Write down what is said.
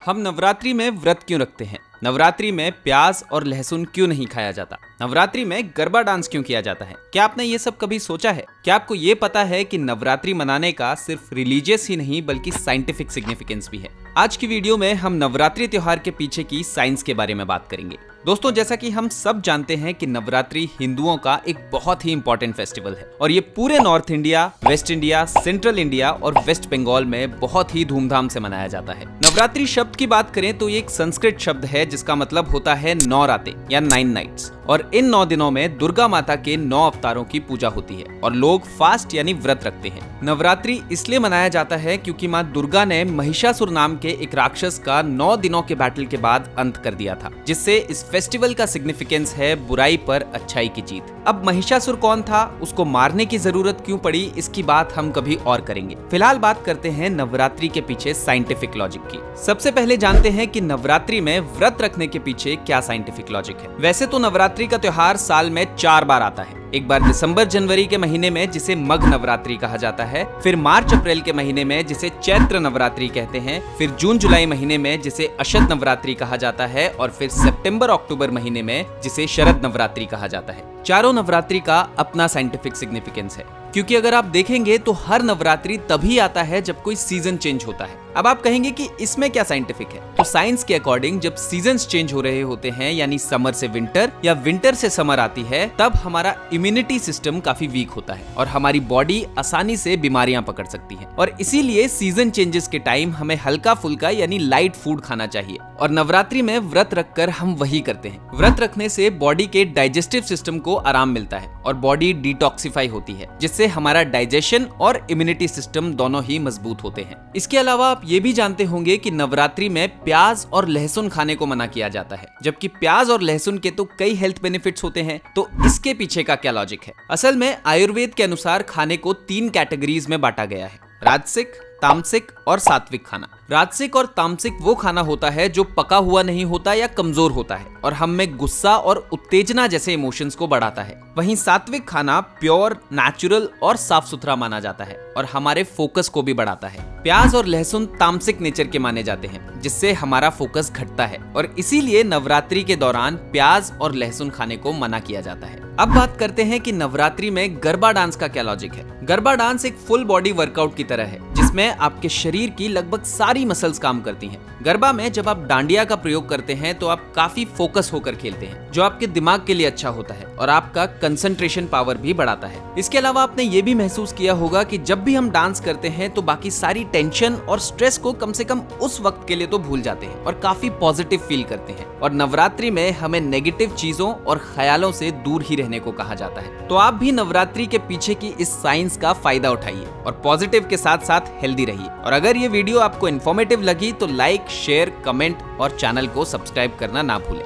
हम नवरात्रि में व्रत क्यों रखते हैं? नवरात्रि में प्याज और लहसुन क्यों नहीं खाया जाता? नवरात्रि में गरबा डांस क्यों किया जाता है? क्या आपने ये सब कभी सोचा है? क्या आपको ये पता है कि नवरात्रि मनाने का सिर्फ रिलीजियस ही नहीं बल्कि साइंटिफिक सिग्निफिकेंस भी है? आज की वीडियो में हम नवरात्रि त्योहार के पीछे की साइंस के बारे में बात करेंगे। दोस्तों, जैसा कि हम सब जानते हैं कि नवरात्रि हिंदुओं का एक बहुत ही इंपॉर्टेंट फेस्टिवल है और ये पूरे north India, waste India, central India और वेस्ट बंगाल में बहुत ही धूमधाम से मनाया जाता है। नवरात्रि शब्द की बात करें तो ये एक संस्कृत शब्द है जिसका मतलब होता है 9 रातें या 9 नाइट्स, और इन 9 दिनों में दुर्गा माता के 9 अवतारों की पूजा होती है और लोग फास्ट यानी व्रत रखते हैं। नवरात्रि इसलिए मनाया जाता है क्योंकि माँ दुर्गा ने महिषासुर नाम के एक राक्षस का 9 दिनों के बैटल के बाद अंत कर दिया था, जिससे इस फेस्टिवल का सिग्निफिकेंस है बुराई पर अच्छाई की जीत। अब महिषासुर कौन था, उसको मारने की जरूरत क्यों पड़ी, इसकी बात हम कभी और करेंगे। फिलहाल बात करते हैं नवरात्रि के पीछे साइंटिफिक लॉजिक की। सबसे पहले जानते हैं कि नवरात्रि में व्रत रखने के पीछे क्या साइंटिफिक लॉजिक है। वैसे तो नवरात्रि का त्योहार साल में 4 बार आता है। एक बार दिसंबर जनवरी के महीने में जिसे मघ नवरात्रि कहा जाता है, फिर मार्च अप्रैल के महीने में जिसे चैत्र नवरात्रि कहते हैं, फिर जून जुलाई महीने में जिसे अशत नवरात्रि कहा जाता है और फिर सितंबर अक्टूबर महीने में जिसे शरद नवरात्रि कहा जाता है। चारों नवरात्रि का अपना साइंटिफिक सिग्निफिकेंस है, क्योंकि अगर आप देखेंगे तो हर नवरात्रि तभी आता है जब कोई सीजन चेंज होता है। अब आप कहेंगे कि इसमें क्या साइंटिफिक है? तो साइंस के अकॉर्डिंग जब सीजन्स चेंज हो रहे होते हैं, यानी समर से विंटर या विंटर से समर आती है, तब हमारा इम्यूनिटी सिस्टम काफी वीक होता है और हमारी बॉडी आसानी से बीमारियां पकड़ सकती है, और इसीलिए सीजन चेंजेस के टाइम हमें हल्का फुल्का यानी लाइट फूड खाना चाहिए। और नवरात्रि में व्रत रखकर हम वही करते हैं। व्रत रखने से बॉडी के डाइजेस्टिव सिस्टम को आराम मिलता है और बॉडी डिटॉक्सिफाई होती है, जिससे हमारा डाइजेशन और इम्यूनिटी सिस्टम दोनों ही मजबूत होते हैं। इसके अलावा आप ये भी जानते होंगे कि नवरात्रि में प्याज और लहसुन खाने को मना किया जाता है, जबकि प्याज और लहसुन के तो कई हेल्थ बेनिफिट्स होते हैं। तो इसके पीछे का क्या लॉजिक है? असल में आयुर्वेद के अनुसार खाने को 3 कैटेगरीज में बांटा गया है: राजसिक, तामसिक और सात्विक खाना। राजसिक और तामसिक वो खाना होता है जो पका हुआ नहीं होता या कमजोर होता है और हम में गुस्सा और उत्तेजना जैसे इमोशंस को बढ़ाता है। वहीं सात्विक खाना प्योर, नेचुरल और साफ सुथरा माना जाता है और हमारे फोकस को भी बढ़ाता है। प्याज और लहसुन तामसिक नेचर के माने जाते हैं, जिससे हमारा फोकस घटता है और इसीलिए नवरात्रि के दौरान प्याज और लहसुन खाने को मना किया जाता है। अब बात करते हैं कि नवरात्रि में गरबा डांस का क्या लॉजिक है। गरबा डांस एक फुल बॉडी वर्कआउट की तरह है, जिसमें आपके शरीर की लगभग सारी मसल्स काम करती हैं। गरबा में जब आप डांडिया का प्रयोग करते हैं तो आप काफी फोकस होकर खेलते हैं, जो आपके दिमाग के लिए अच्छा होता है और आपका कंसंट्रेशन पावर भी बढ़ाता है। इसके अलावा आपने ये भी महसूस किया होगा कि जब भी हम डांस करते हैं तो बाकी सारी टेंशन और स्ट्रेस को कम से कम उस वक्त के लिए तो भूल जाते हैं और काफी पॉजिटिव फील करते हैं। और नवरात्रि में हमें नेगेटिव चीजों और ख्यालों से दूर ही रहने को कहा जाता है। तो आप भी नवरात्रि के पीछे की इस साइंस का फायदा उठाइए और पॉजिटिव के साथ साथ हेल्दी रहिए। और अगर ये वीडियो आपको इन्फॉर्मेटिव लगी तो लाइक, शेयर, कमेंट और चैनल को सब्सक्राइब करना ना भूलें।